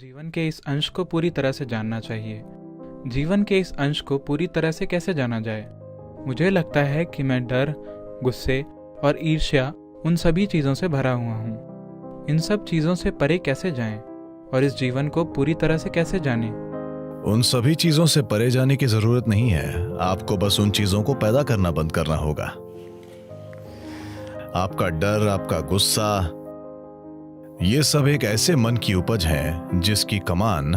जीवन के इस अंश को पूरी तरह से जानना चाहिए। जीवन के इस अंश को पूरी तरह से कैसे जाना जाए? मुझे लगता है कि मैं डर, गुस्से और ईर्ष्या उन सभी चीज़ों से भरा हुआ हूँ। इन सब चीज़ों से परे कैसे जाएं और इस जीवन को पूरी तरह से कैसे जानें? उन सभी चीजों से परे जाने की जरूरत नहीं है। आपको बस उन चीजों को पैदा करना बंद करना होगा। आपका डर, आपका गुस्सा, ये सब एक ऐसे मन की उपज है जिसकी कमान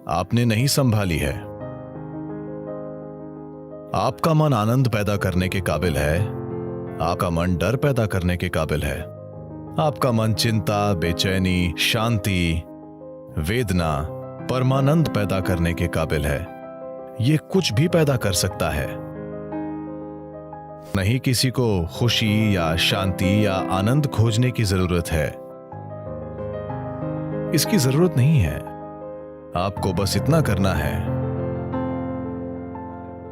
आपने नहीं संभाली है। आपका मन आनंद पैदा करने के काबिल है, आपका मन डर पैदा करने के काबिल है, आपका मन चिंता, बेचैनी, शांति, वेदना, परमानंद पैदा करने के काबिल है। ये कुछ भी पैदा कर सकता है। नहीं किसी को खुशी या शांति या आनंद खोजने की जरूरत है। इसकी जरूरत नहीं है। आपको बस इतना करना है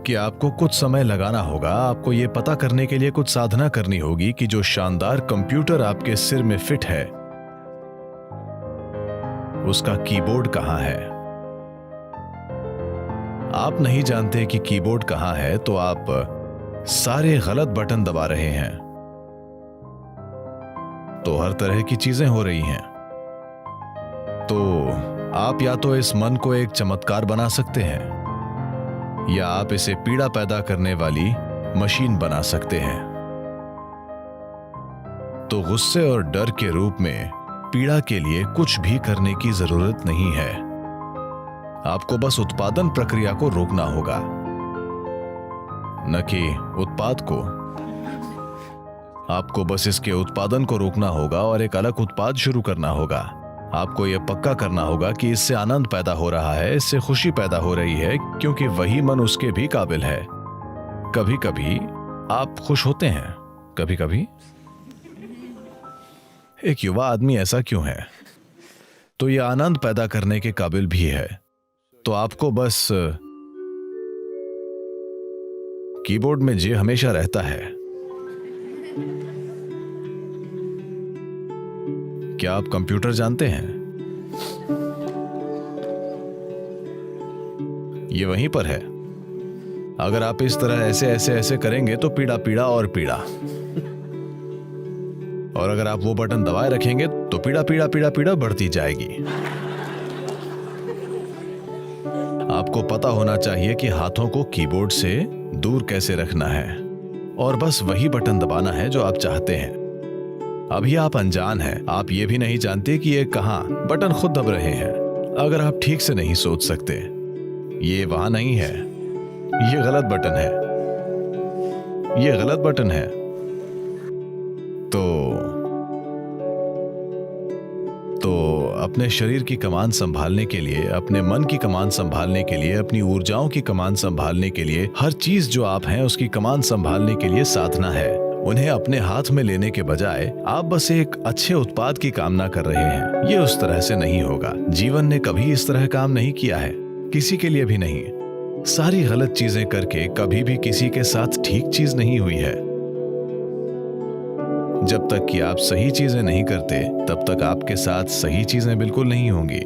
कि आपको कुछ समय लगाना होगा। आपको यह पता करने के लिए कुछ साधना करनी होगी कि जो शानदार कंप्यूटर आपके सिर में फिट है उसका कीबोर्ड कहां है। आप नहीं जानते कि कीबोर्ड कहां है तो आप सारे गलत बटन दबा रहे हैं। तो हर तरह की चीजें हो रही हैं। तो आप या तो इस मन को एक चमत्कार बना सकते हैं या आप इसे पीड़ा पैदा करने वाली मशीन बना सकते हैं। तो गुस्से और डर के रूप में पीड़ा के लिए कुछ भी करने की जरूरत नहीं है। आपको बस उत्पादन प्रक्रिया को रोकना होगा, न कि उत्पाद को। आपको बस इसके उत्पादन को रोकना होगा और एक अलग उत्पाद शुरू करना होगा। आपको यह पक्का करना होगा कि इससे आनंद पैदा हो रहा है, इससे खुशी पैदा हो रही है, क्योंकि वही मन उसके भी काबिल है। कभी कभी आप खुश होते हैं, कभी कभी। एक युवा आदमी ऐसा क्यों है? तो यह आनंद पैदा करने के काबिल भी है। तो आपको बस कीबोर्ड में जे हमेशा रहता है। क्या आप कंप्यूटर जानते हैं? ये वहीं पर है। अगर आप इस तरह ऐसे ऐसे ऐसे करेंगे तो पीड़ा पीड़ा और पीड़ा। और अगर आप वो बटन दबाए रखेंगे तो पीड़ा पीड़ा पीड़ा पीड़ा बढ़ती जाएगी। आपको पता होना चाहिए कि हाथों को कीबोर्ड से दूर कैसे रखना है और बस वही बटन दबाना है जो आप चाहते हैं। अभी आप अनजान हैं। आप ये भी नहीं जानते कि ये कहां बटन खुद दब रहे हैं। अगर आप ठीक से नहीं सोच सकते, ये वहां नहीं है, ये गलत बटन है, ये गलत बटन है। तो अपने शरीर की कमान संभालने के लिए, अपने मन की कमान संभालने के लिए, अपनी ऊर्जाओं की कमान संभालने के लिए, हर चीज जो आप हैं उसकी कमान संभालने के लिए साधना है। उन्हें अपने हाथ में लेने के बजाय आप बस एक अच्छे उत्पाद की कामना कर रहे हैं। ये उस तरह से नहीं होगा। जीवन ने कभी इस तरह काम नहीं किया है, किसी के लिए भी नहीं। सारी गलत चीजें करके कभी भी किसी के साथ ठीक चीज नहीं हुई है। जब तक कि आप सही चीजें नहीं करते, तब तक आपके साथ सही चीजें बिल्कुल नहीं होंगी।